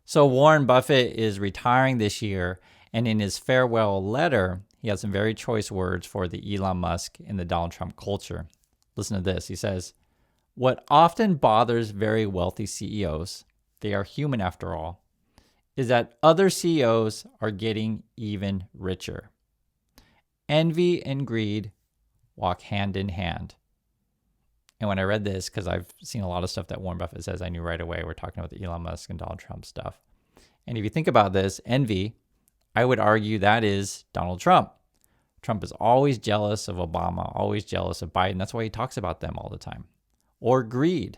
So Warren Buffett is retiring this year, and in his farewell letter, he has some very choice words for the Elon Musk and the Donald Trump culture. Listen to this. He says, "What often bothers very wealthy CEOs, they are human after all, is that other CEOs are getting even richer. Envy and greed walk hand in hand." And when I read this, because I've seen a lot of stuff that Warren Buffett says, I knew right away we're talking about the Elon Musk and Donald Trump stuff. And if you think about this, envy, I would argue that is Donald Trump. Trump is always jealous of Obama, always jealous of Biden. That's why he talks about them all the time. Or greed.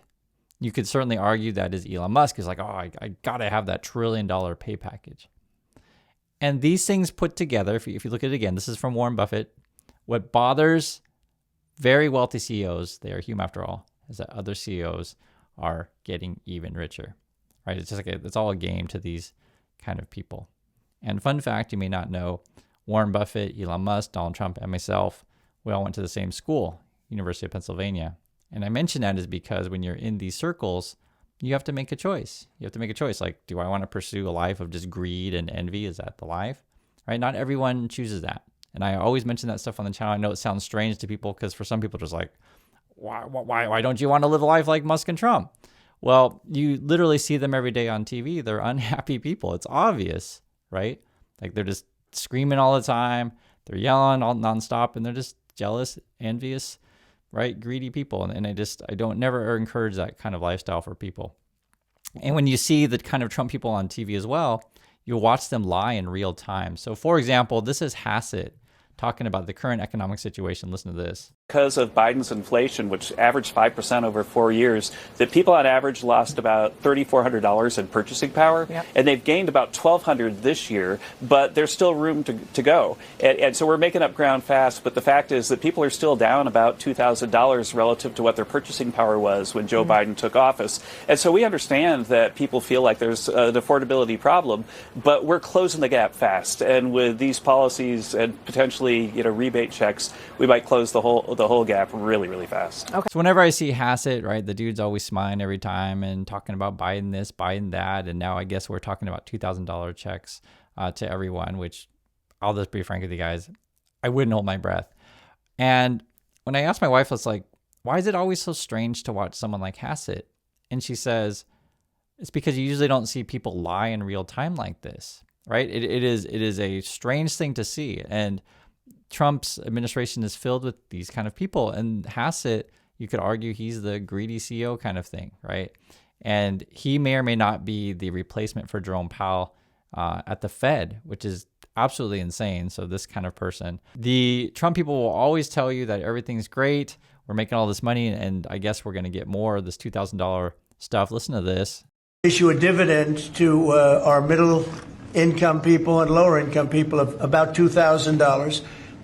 You could certainly argue that is Elon Musk. Is like, oh, I got to have that $1 trillion pay package. And these things put together, if you look at it again, this is from Warren Buffett. What bothers very wealthy CEOs, they are human after all, is that other CEOs are getting even richer, right? It's just like it's all a game to these kind of people. And fun fact, you may not know, Warren Buffett, Elon Musk, Donald Trump, and myself, we all went to the same school, University of Pennsylvania. And I mention that is because when you're in these circles, you have to make a choice. You have to make a choice. Like, do I want to pursue a life of just greed and envy? Is that the life? Right? Not everyone chooses that. And I always mention that stuff on the channel. I know it sounds strange to people because for some people, just like, why don't you want to live a life like Musk and Trump? Well, you literally see them every day on TV. They're unhappy people. It's obvious, right? Like they're just screaming all the time. They're yelling all nonstop, and they're just jealous, envious, right? Greedy people. And I don't never encourage that kind of lifestyle for people. And when you see the kind of Trump people on TV as well, you watch them lie in real time. So for example, this is Hassett talking about the current economic situation. Listen to this. Because of Biden's inflation, which averaged 5% over 4 years, that people on average lost about $3,400 in purchasing power, and they've gained about $1,200 this year, but there's still room to go. And so we're making up ground fast, but the fact is that people are still down about $2,000 relative to what their purchasing power was when Joe Biden took office. And so we understand that people feel like there's an affordability problem, but we're closing the gap fast. And with these policies and potentially, rebate checks, we might close the whole gap really, really fast. Okay. So whenever I see Hassett, right, the dude's always smiling every time and talking about Biden this, Biden that, and now I guess we're talking about $2,000 checks to everyone, which I'll just be frank with you guys, I wouldn't hold my breath. And when I asked my wife, I was like, why is it always so strange to watch someone like Hassett? And she says, it's because you usually don't see people lie in real time like this, right? It is a strange thing to see. And Trump's administration is filled with these kind of people. And Hassett, you could argue he's the greedy CEO kind of thing, right? And he may or may not be the replacement for Jerome Powell at the Fed, which is absolutely insane. So this kind of person. The Trump people will always tell you that everything's great. We're making all this money, and I guess we're going to get more of this $2,000 stuff. Listen to this. Issue a dividend to our middle income people and lower income people of about $2,000.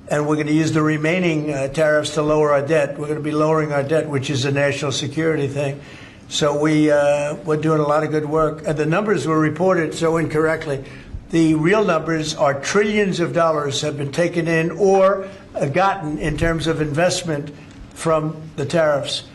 And we're going to use the remaining tariffs to lower our debt. We're going to be lowering our debt, which is a national security thing. So we're doing a lot of good work. And the numbers were reported so incorrectly. The real numbers are trillions of dollars have been taken in or gotten in terms of investment from the tariffs.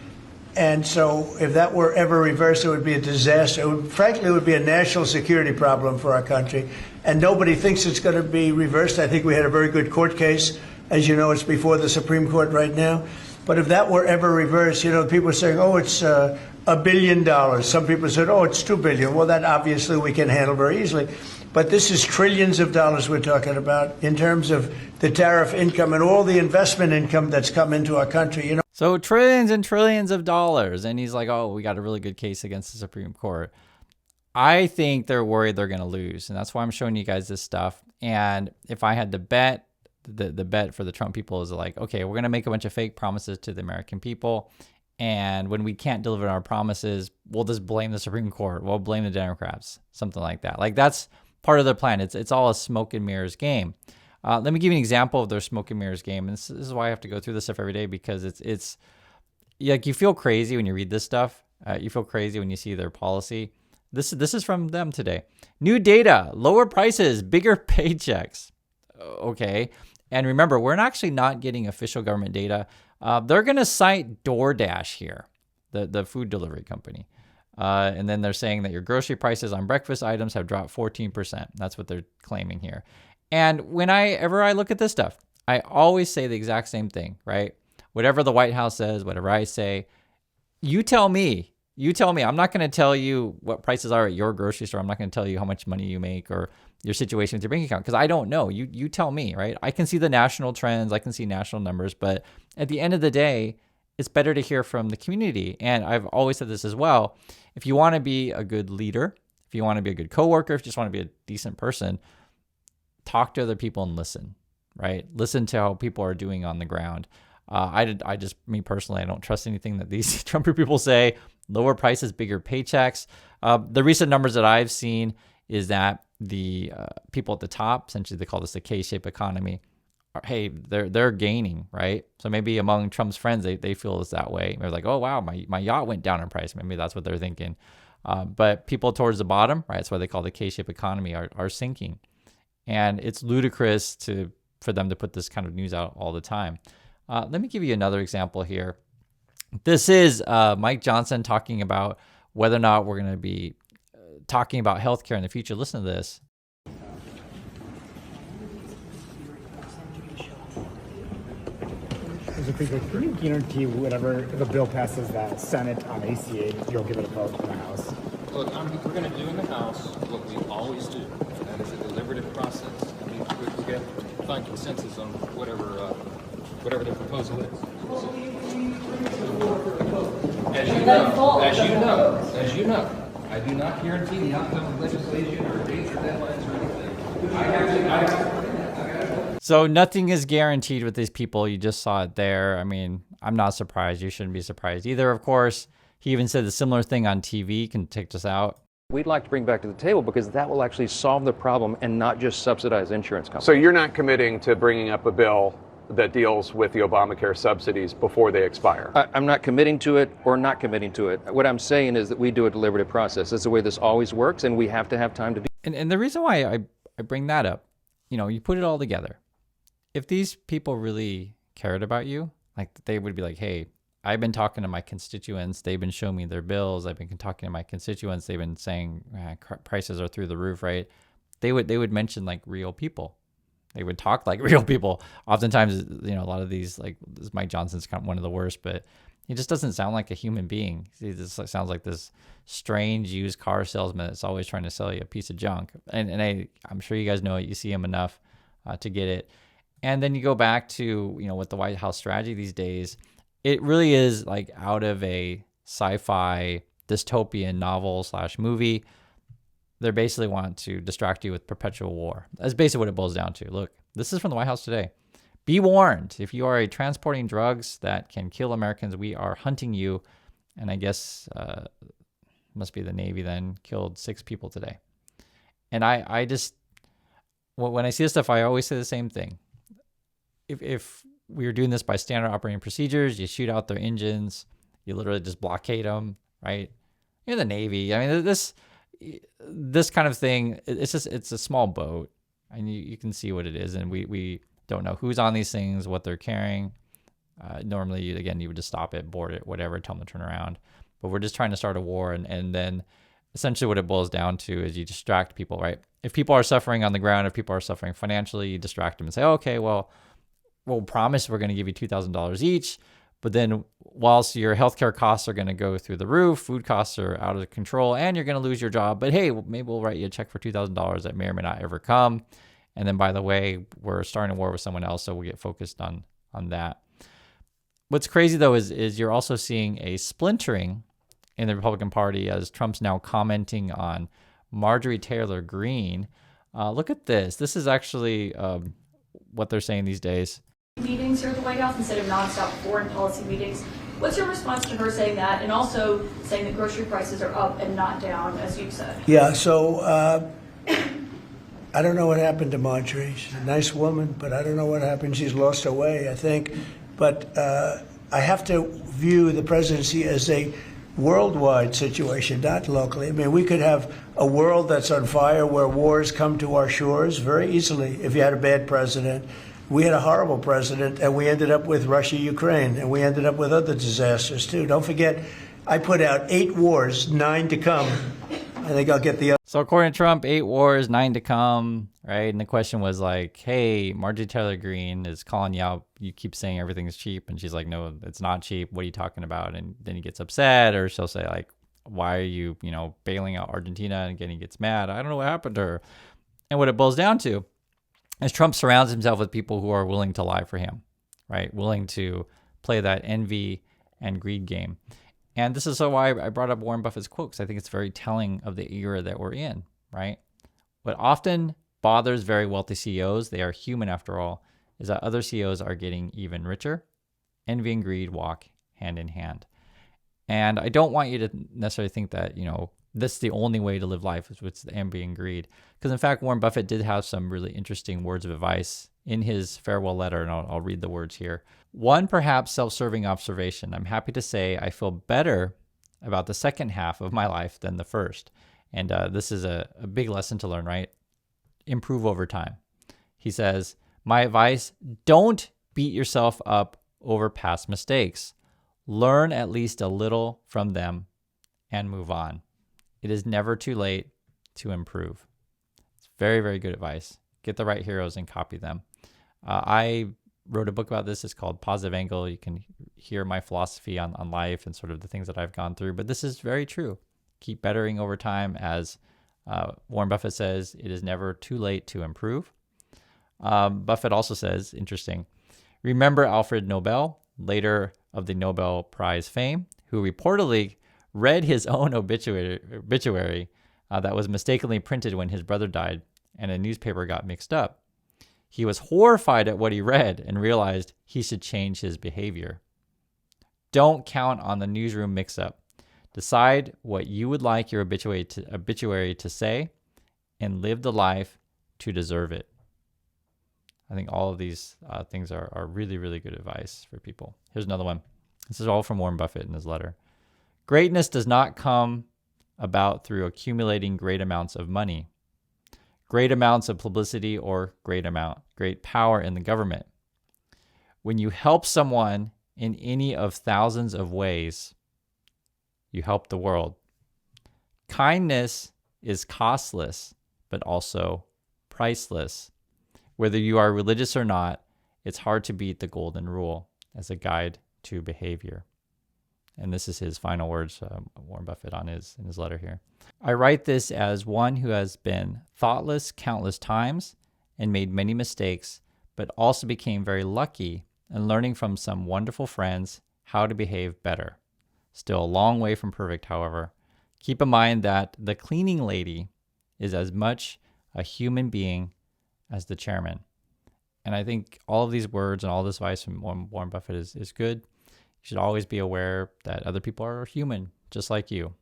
And so if that were ever reversed, it would be a disaster. Frankly, it would be a national security problem for our country. And nobody thinks it's going to be reversed. I think we had a very good court case. As you know, it's before the Supreme Court right now. But if that were ever reversed, people are saying, oh, it's $1 billion. Some people said, oh, it's $2 billion. Well, that obviously we can handle very easily. But this is trillions of dollars we're talking about in terms of the tariff income and all the investment income that's come into our country. So trillions and trillions of dollars. And he's like, oh, we got a really good case against the Supreme Court. I think they're worried they're going to lose. And that's why I'm showing you guys this stuff. And if I had to bet, the bet for the Trump people is like, okay, we're going to make a bunch of fake promises to the American people. And when we can't deliver our promises, we'll just blame the Supreme Court. We'll blame the Democrats, something like that. Like that's part of their plan. It's all a smoke and mirrors game. Let me give you an example of their smoke and mirrors game. And this is why I have to go through this stuff every day, because it's like you feel crazy when you read this stuff. You feel crazy when you see their policy. This is from them today. New data, lower prices, bigger paychecks. Okay. And remember, we're actually not getting official government data. They're going to cite DoorDash here, the food delivery company. And then they're saying that your grocery prices on breakfast items have dropped 14%. That's what they're claiming here. And whenever I look at this stuff, I always say the exact same thing, right? Whatever the White House says, whatever I say, you tell me. I'm not going to tell you what prices are at your grocery store. I'm not going to tell you how much money you make or your situation with your bank account because I don't know. You tell me, right? I can see the national trends. I can see national numbers. But at the end of the day, it's better to hear from the community. And I've always said this as well. If you want to be a good leader, if you want to be a good coworker, if you just want to be a decent person, talk to other people and listen, right? Listen to how people are doing on the ground. Me personally, I don't trust anything that these Trump people say. Lower prices, bigger paychecks. The recent numbers that I've seen is that the people at the top, essentially they call this the K-shaped economy, they're gaining, right? So maybe among Trump's friends, they feel it's that way. They're like, oh, wow, my yacht went down in price. Maybe that's what they're thinking. But people towards the bottom, right, that's why they call the K-shaped economy, are sinking. And it's ludicrous for them to put this kind of news out all the time. Let me give you another example here. This is Mike Johnson talking about whether or not we're going to be talking about healthcare in the future. Listen to this. Can you guarantee whatever, if a bill passes that Senate on ACA, you'll give it a vote in the House? Look, we're going to do in the House what we always do. That is a deliberative process. I mean, we get find consensus on whatever the proposal is. As you know, I do not guarantee the outcome of legislation or dates or deadlines or anything. So nothing is guaranteed with these people. You just saw it there. I mean, I'm not surprised. You shouldn't be surprised either, of course. He even said a similar thing on TV. Can take this out. We'd like to bring back to the table because that will actually solve the problem and not just subsidize insurance companies. So you're not committing to bringing up a bill that deals with the Obamacare subsidies before they expire? I'm not committing to it or not committing to it. What I'm saying is that we do a deliberative process. That's the way this always works, and we have to have time to do it. And the reason why I bring that up, you put it all together. If these people really cared about you, like they would be like, hey, I've been talking to my constituents. They've been showing me their bills. I've been talking to my constituents. They've been saying prices are through the roof, right? They would mention like real people. They would talk like real people. Oftentimes, a lot of these, like this Mike Johnson's kind of one of the worst, but he just doesn't sound like a human being. He just sounds like this strange used car salesman that's always trying to sell you a piece of junk. And I'm sure you guys know it. You see him enough to get it. And then you go back to, with the White House strategy these days, it really is like out of a sci-fi dystopian novel / movie. They basically want to distract you with perpetual war. That's basically what it boils down to. Look, this is from the White House today. Be warned, if you are transporting drugs that can kill Americans, we are hunting you. And I guess must be the Navy then, killed 6 people today. And I just, when I see this stuff, I always say the same thing. If we were doing this by standard operating procedures, you shoot out their engines, you literally just blockade them, right? You're the Navy. I mean, this kind of thing, it's a small boat, and you can see what it is, and we don't know who's on these things, what they're carrying. Normally, you would just stop it, board it, whatever, tell them to turn around. But we're just trying to start a war, and then essentially what it boils down to is you distract people, right? If people are suffering on the ground, if people are suffering financially, you distract them and say, okay, well, we'll promise we're going to give you $2,000 each. But then whilst your healthcare costs are going to go through the roof, food costs are out of control, and you're going to lose your job. But hey, maybe we'll write you a check for $2,000 that may or may not ever come. And then, by the way, we're starting a war with someone else, so we'll get focused on that. What's crazy, though, is you're also seeing a splintering in the Republican Party as Trump's now commenting on Marjorie Taylor Greene. Look at this. This is actually what they're saying these days. Meetings here at the White House instead of nonstop foreign policy meetings. What's your response to her saying that, and also saying that grocery prices are up and not down, as you've said? Yeah, so I don't know what happened to Marjorie. She's a nice woman, but I don't know what happened. She's lost her way, I think. But I have to view the presidency as a worldwide situation, not locally. I mean, we could have a world that's on fire where wars come to our shores very easily if you had a bad president. We had a horrible president, and we ended up with Russia, Ukraine, and we ended up with other disasters, too. Don't forget, I put out 8 wars, 9 to come. I think I'll get the other. So according to Trump, 8 wars, 9 to come, right? And the question was like, hey, Marjorie Taylor Greene is calling you out. You keep saying everything's cheap. And she's like, no, it's not cheap. What are you talking about? And then he gets upset, or she'll say like, why are you, bailing out Argentina? And again, he gets mad. I don't know what happened to her. And what it boils down to is Trump surrounds himself with people who are willing to lie for him, right? Willing to play that envy and greed game. And this is why I brought up Warren Buffett's quote, because I think it's very telling of the era that we're in, right? What often bothers very wealthy CEOs, they are human after all, is that other CEOs are getting even richer. Envy and greed walk hand in hand. And I don't want you to necessarily think that, this is the only way to live life, is with the envy and greed. Because in fact, Warren Buffett did have some really interesting words of advice in his farewell letter, and I'll read the words here. One perhaps self-serving observation. I'm happy to say I feel better about the second half of my life than the first. And this is a big lesson to learn, right? Improve over time. He says, my advice, don't beat yourself up over past mistakes. Learn at least a little from them and move on. It is never too late to improve. It's very, very good advice. Get the right heroes and copy them. I wrote a book about this. It's called Positive Angle. You can hear my philosophy on life and sort of the things that I've gone through. But this is very true. Keep bettering over time. As Warren Buffett says, it is never too late to improve. Buffett also says, interesting, remember Alfred Nobel, later of the Nobel Prize fame, who reportedly read his own obituary that was mistakenly printed when his brother died, and a newspaper got mixed up. He was horrified at what he read and realized he should change his behavior. Don't count on the newsroom mix-up. Decide what you would like your obituary to say and live the life to deserve it. I think all of these things are really, really good advice for people. Here's another one. This is all from Warren Buffett in his letter. Greatness does not come about through accumulating great amounts of money, great amounts of publicity, or great power in the government. When you help someone in any of thousands of ways, you help the world. Kindness is costless, but also priceless. Whether you are religious or not, it's hard to beat the golden rule as a guide to behavior. And this is his final words, Warren Buffett, in his letter here. I write this as one who has been thoughtless countless times and made many mistakes, but also became very lucky in learning from some wonderful friends how to behave better. Still a long way from perfect, however. Keep in mind that the cleaning lady is as much a human being as the chairman. And I think all of these words and all this advice from Warren Buffett is good. You should always be aware that other people are human, just like you.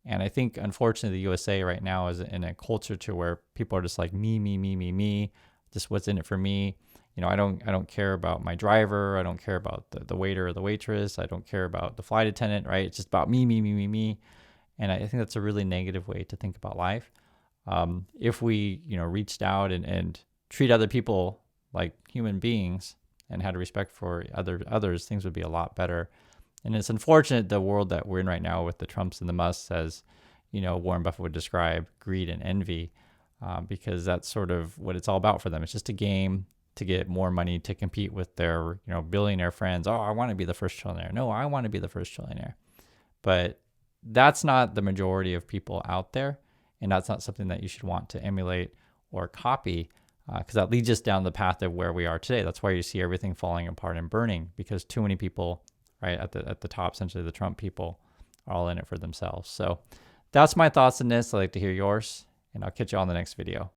And I think, unfortunately, the USA right now is in a culture to where people are just like me, just what's in it for me. I don't care about my driver. I don't care about the waiter or the waitress. I don't care about the flight attendant, right? It's just about me. And I think that's a really negative way to think about life. If we, reached out and treat other people like human beings and had a respect for others, things would be a lot better. And it's unfortunate the world that we're in right now with the Trumps and the Musks, as Warren Buffett would describe greed and envy, because that's sort of what it's all about for them. It's just a game to get more money to compete with their billionaire friends. Oh, I want to be the first trillionaire. No, I want to be the first trillionaire. But that's not the majority of people out there, and that's not something that you should want to emulate or copy, because that leads us down the path of where we are today. That's why you see everything falling apart and burning, because too many people, right at the top, essentially the Trump people, are all in it for themselves. So that's my thoughts on this. I'd like to hear yours, and I'll catch you on the next video.